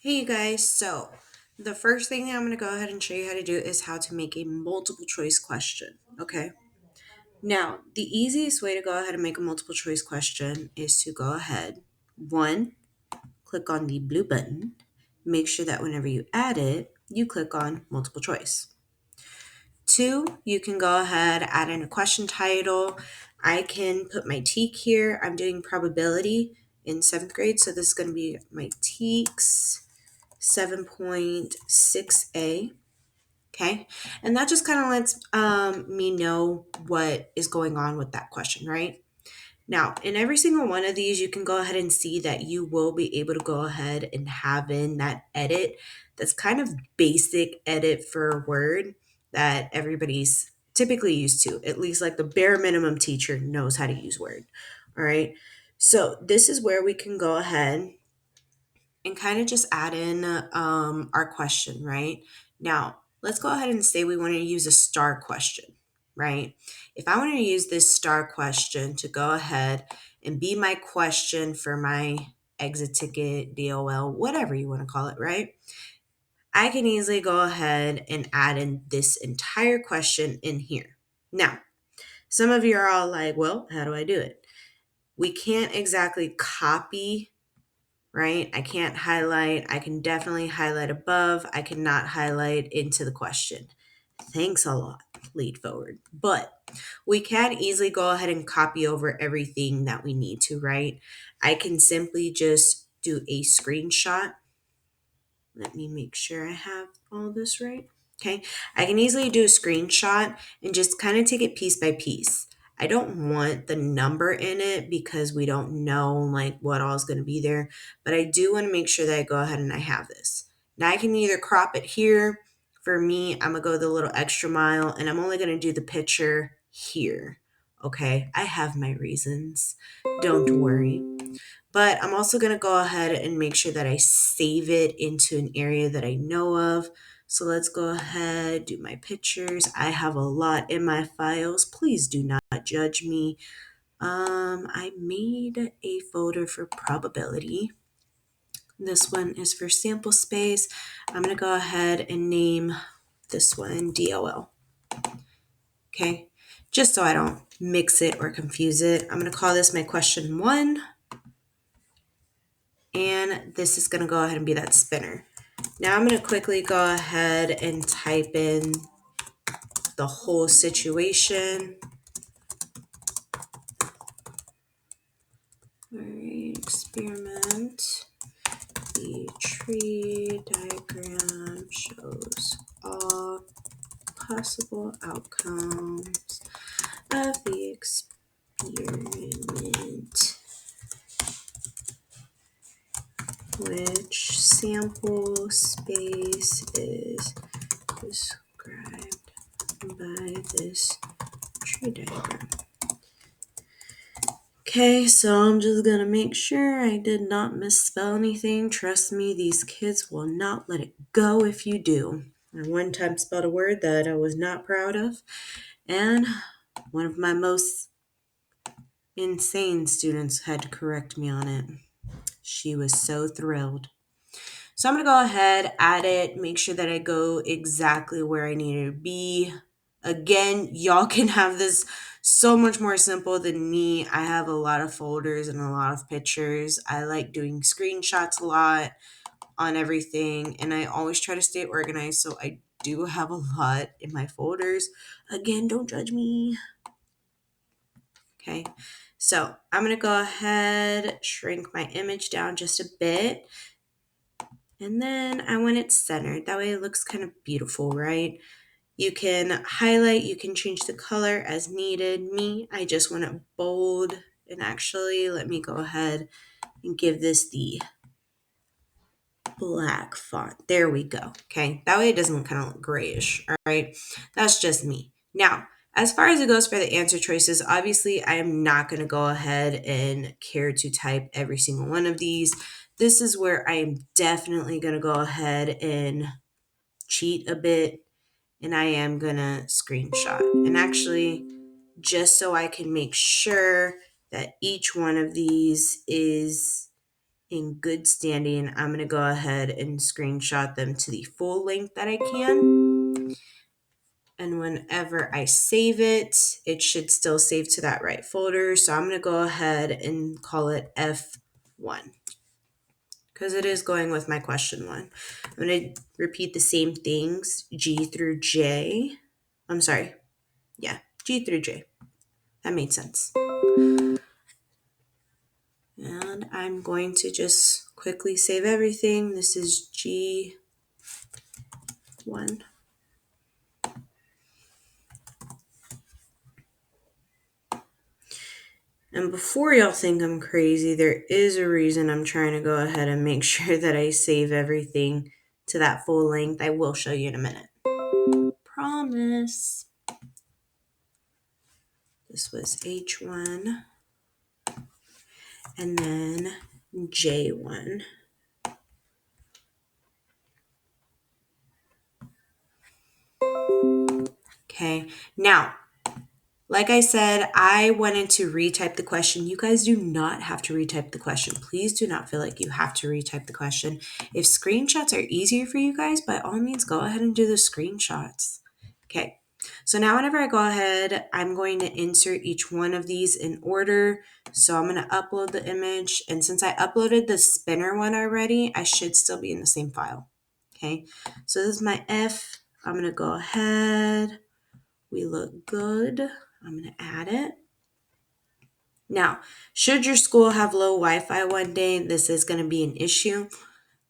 Hey you guys, so the first thing I'm going to go ahead and show you how to do is how to make a multiple choice question. Okay. Now, the easiest way to go ahead and make a multiple choice question is to go ahead, one, click on the blue button, make sure that whenever you add it, you click on multiple choice. Two, you can go ahead, add in a question title. I can put my TEK here. I'm doing probability in seventh grade, so this is going to be my TEKS 7.6a. Okay. And that just kind of lets me know what is going on with that question, right? Now, in every single one of these, you can go ahead and see that you will be able to go ahead and have in that edit. That's kind of basic edit for Word that everybody's typically used to. At least like the bare minimum teacher knows how to use Word. All right. So this is where we can go ahead and kind of just add in our question, right? Now, let's go ahead and say we want to use a STAAR question, right? If I want to use this STAAR question to go ahead and be my question for my exit ticket, DOL, whatever you want to call it, right? I can easily go ahead and add in this entire question in here. Now, some of you are all like, well, how do I do it? We can't exactly copy, right? I can't highlight. I can definitely highlight above. I cannot highlight into the question. Thanks a lot, lead forward. But we can easily go ahead and copy over everything that we need to, right? I can simply just do a screenshot. Let me make sure I have all this right. Okay. I can easily do a screenshot and just kind of take it piece by piece. I don't want the number in it because we don't know like what all is going to be there, but I do want to make sure that I go ahead and I have this. Now I can either crop it here. For me, I'm going to go the little extra mile and I'm only going to do the picture here. Okay. I have my reasons. Don't worry. But I'm also going to go ahead and make sure that I save it into an area that I know of. So let's go ahead, do my pictures. I have a lot in my files. Please do not judge me. I made a folder for probability. This one is for sample space. I'm going to go ahead and name this one DOL. Okay, just so I don't mix it or confuse it. I'm going to call this my question one. And this is going to go ahead and be that spinner. Now I'm going to quickly go ahead and type in the whole situation. All right, experiment. The tree diagram shows all possible outcomes of the experiment. Which sample space is described by this tree diagram. Okay, so I'm just gonna make sure I did not misspell anything. Trust me, these kids will not let it go if you do. I one time spelled a word that I was not proud of, and one of my most insane students had to correct me on it. She was so thrilled. So I'm going to go ahead, add it, make sure that I go exactly where I need to be. Again, y'all can have this so much more simple than me. I have a lot of folders and a lot of pictures. I like doing screenshots a lot on everything, and I always try to stay organized, so I do have a lot in my folders. Again, don't judge me. Okay, so I'm going to go ahead, shrink my image down just a bit. And then I want it centered. That way it looks kind of beautiful, right? You can highlight, you can change the color as needed. Me, I just want it bold. And actually, let me go ahead and give this the black font. There we go. Okay, that way it doesn't kind of look grayish. All right, that's just me. Now, as far as it goes for the answer choices, obviously I am not going to go ahead and care to type every single one of these. This is where I am definitely going to go ahead and cheat a bit, and I am going to screenshot. And actually, just so I can make sure that each one of these is in good standing, I'm going to go ahead and screenshot them to the full length that I can. And whenever I save it, it should still save to that right folder. So I'm going to go ahead and call it F1 because it is going with my question one. I'm going to repeat the same things, G through J. I'm sorry. Yeah, G through J. That made sense. And I'm going to just quickly save everything. This is G1. And before y'all think I'm crazy, there is a reason I'm trying to go ahead and make sure that I save everything to that full length. I will show you in a minute. Promise. This was H1 and then J1. Okay, now, like I said, I wanted to retype the question. You guys do not have to retype the question. Please do not feel like you have to retype the question. If screenshots are easier for you guys, by all means, go ahead and do the screenshots. Okay, so now whenever I go ahead, I'm going to insert each one of these in order. So I'm going to upload the image. And since I uploaded the spinner one already, I should still be in the same file. Okay, so this is my F. I'm going to go ahead. We look good. I'm going to add it. Now, should your school have low Wi-Fi one day, this is going to be an issue.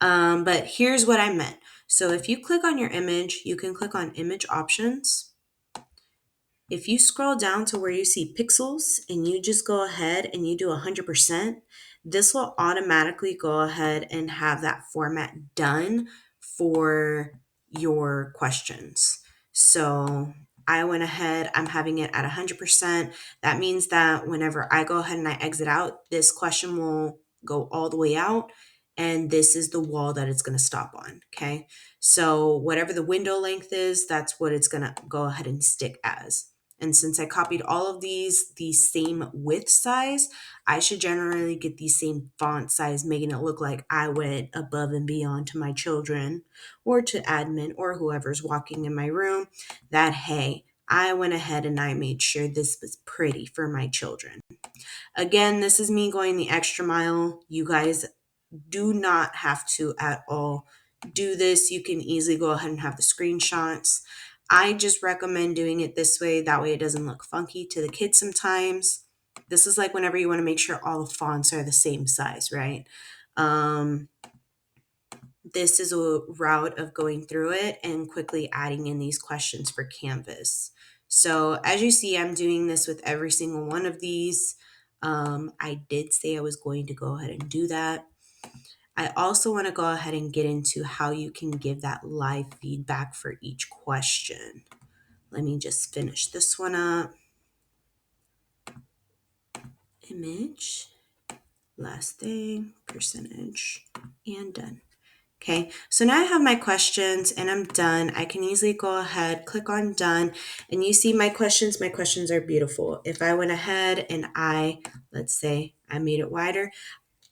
But here's what I meant. So if you click on your image, you can click on image options. If you scroll down to where you see pixels and you just go ahead and you do 100%, this will automatically go ahead and have that format done for your questions. So I went ahead, I'm having it at 100%. That means that whenever I go ahead and I exit out, this question will go all the way out. And this is the wall that it's going to stop on. Okay. So whatever the window length is, that's what it's going to go ahead and stick as. And since I copied all of these the same width size, I should generally get the same font size, making it look like I went above and beyond to my children or to admin or whoever's walking in my room that, hey, I went ahead and I made sure this was pretty for my children. Again, this is me going the extra mile. You guys do not have to at all do this. You can easily go ahead and have the screenshots. I just recommend doing it this way. That way it doesn't look funky to the kids sometimes. This is like whenever you want to make sure all the fonts are the same size, right? This is a route of going through it and quickly adding in these questions for Canvas. So as you see, I'm doing this with every single one of these. I did say I was going to go ahead and do that. I also want to go ahead and get into how you can give that live feedback for each question. Let me just finish this one up. Image, last thing, percentage, and done. Okay, so now I have my questions and I'm done. I can easily go ahead, click on done, and you see my questions. My questions are beautiful. If I went ahead and let's say I made it wider,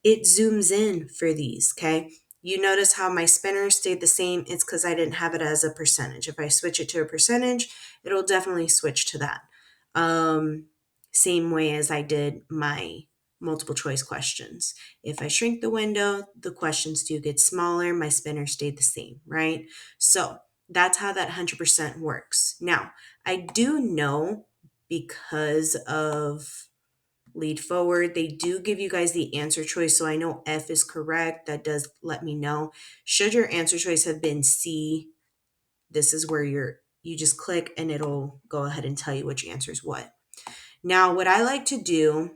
it zooms in for these, okay? You notice how my spinner stayed the same. It's because I didn't have it as a percentage. If I switch it to a percentage, it'll definitely switch to that. Same way as I did my multiple choice questions. If I shrink the window, the questions do get smaller. My spinner stayed the same, right? So that's how that 100% works. Now, I do know because of Lead Forward, they do give you guys the answer choice. So I know F is correct. That does let me know. Should your answer choice have been C, this is where you just click and it'll go ahead and tell you which answer is what. Now, what I like to do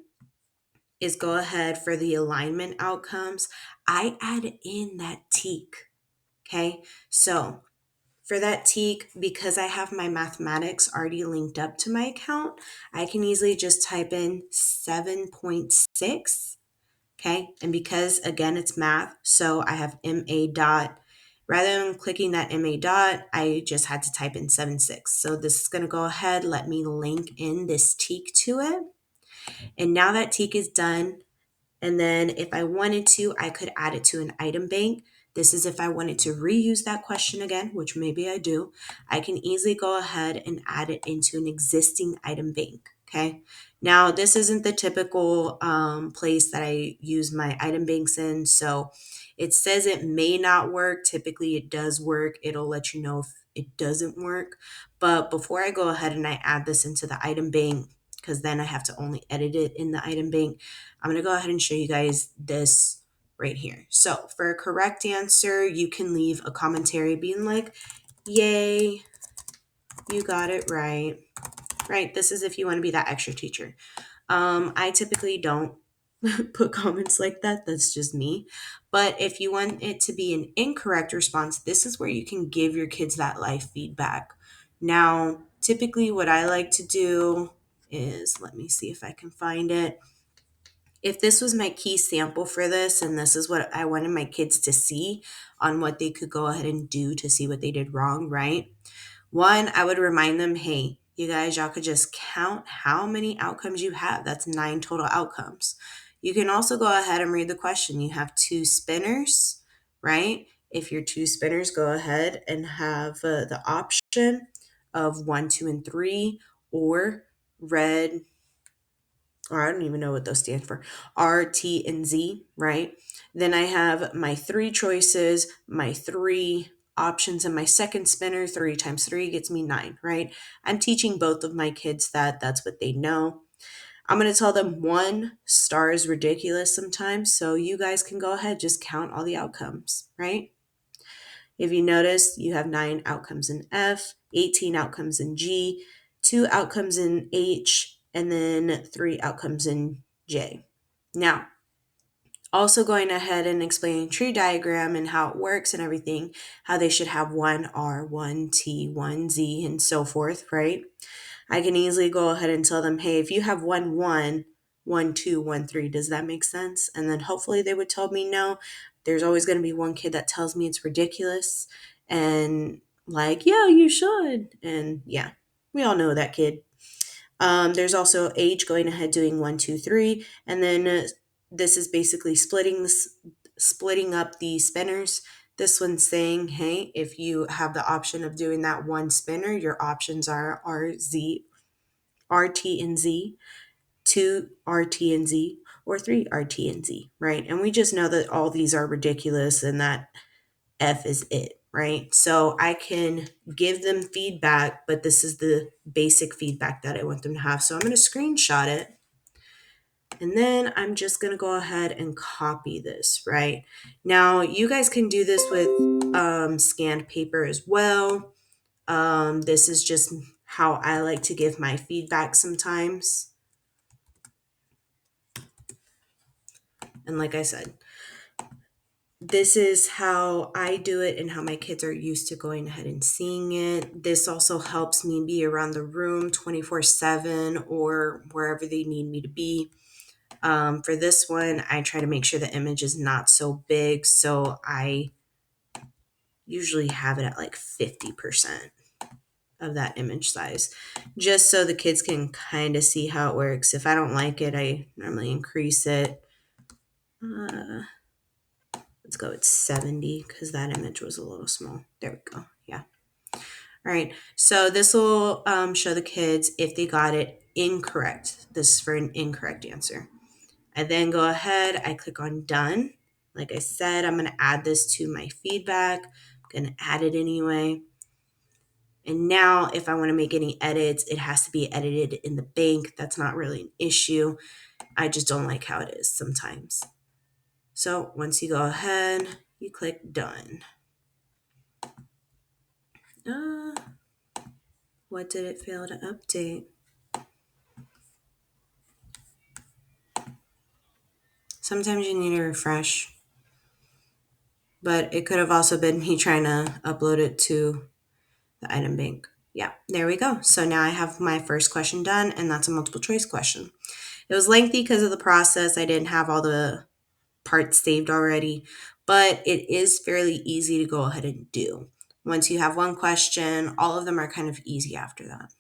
is go ahead for the alignment outcomes. I add in that TEK. Okay. So for that TEK, because I have my mathematics already linked up to my account, I can easily just type in 7.6. Okay. And because again, it's math, so I have MA dot. Rather than clicking that MA dot, I just had to type in 7.6. So this is going to go ahead, let me link in this TEK to it. And now that TEK is done, And then if I wanted to, I could add it to an item bank. This is if I wanted to reuse that question again, which maybe I do. I can easily go ahead and add it into an existing item bank. Okay. Now, this isn't the typical place that I use my item banks in. So it says it may not work. Typically, it does work. It'll let you know if it doesn't work. But before I go ahead and I add this into the item bank, because then I have to only edit it in the item bank, I'm going to go ahead and show you guys this right here. So for a correct answer, you can leave a commentary being like, yay, you got it right. Right? This is if you want to be that extra teacher. I typically don't put comments like that. That's just me. But if you want it to be an incorrect response, this is where you can give your kids that life feedback. Now, typically what I like to do is, let me see if I can find it. If this was my key sample for this, and this is what I wanted my kids to see on what they could go ahead and do to see what they did wrong, right? One, I would remind them, hey, you guys, y'all could just count how many outcomes you have. That's 9 total outcomes. You can also go ahead and read the question. You have 2 spinners, right? If you're 2 spinners, go ahead and have the option of 1, 2, and 3, or red, or I don't even know what those stand for, R, T, and Z, right? Then I have my 3 choices, my 3 options, and my second spinner. 3 times 3 gets me 9, right? I'm teaching both of my kids that. That's what they know. I'm going to tell them 1 star is ridiculous sometimes, so you guys can go ahead, just count all the outcomes, right? If you notice, you have 9 outcomes in F, 18 outcomes in G, 2 outcomes in H, and then 3 outcomes in J. Now, also going ahead and explaining tree diagram and how it works and everything, how they should have 1 R, 1 T, 1 Z, and so forth, right? I can easily go ahead and tell them, hey, if you have 1, 1, 1, 2, 1, 3, does that make sense? And then hopefully they would tell me no. There's always going to be one kid that tells me it's ridiculous and like, yeah, you should. And yeah, we all know that kid. There's also H going ahead doing 1, 2, 3, and then this is basically splitting up the spinners. This one's saying, hey, if you have the option of doing that 1 spinner, your options are R, Z, R, T, and Z, 2 R, T, and Z, or 3 R, T, and Z, right? And we just know that all these are ridiculous and that F is it, right? So I can give them feedback, but this is the basic feedback that I want them to have. So I'm going to screenshot it. And then I'm just going to go ahead and copy this, right? Now, you guys can do this with scanned paper as well. This is just how I like to give my feedback sometimes. And like I said, this is how I do it and how my kids are used to going ahead and seeing it. This also helps me be around the room 24/7 or wherever they need me to be. For this one, I try to make sure the image is not so big. So I usually have it at like 50% of that image size, just so the kids can kind of see how it works. If I don't like it, I normally increase it. Let's go with 70 because that image was a little small. There we go. Yeah. All right. So this will show the kids if they got it incorrect. This is for an incorrect answer. I then go ahead, I click on done. Like I said, I'm going to add this to my feedback. I'm going to add it anyway. And now if I want to make any edits, it has to be edited in the bank. That's not really an issue. I just don't like how it is sometimes. So once you go ahead, you click done. What did it fail to update? Sometimes you need to refresh. But it could have also been me trying to upload it to the item bank. Yeah, there we go. So now I have my first question done, and that's a multiple choice question. It was lengthy because of the process. I didn't have all the parts saved already, but it is fairly easy to go ahead and do. Once you have one question, all of them are kind of easy after that.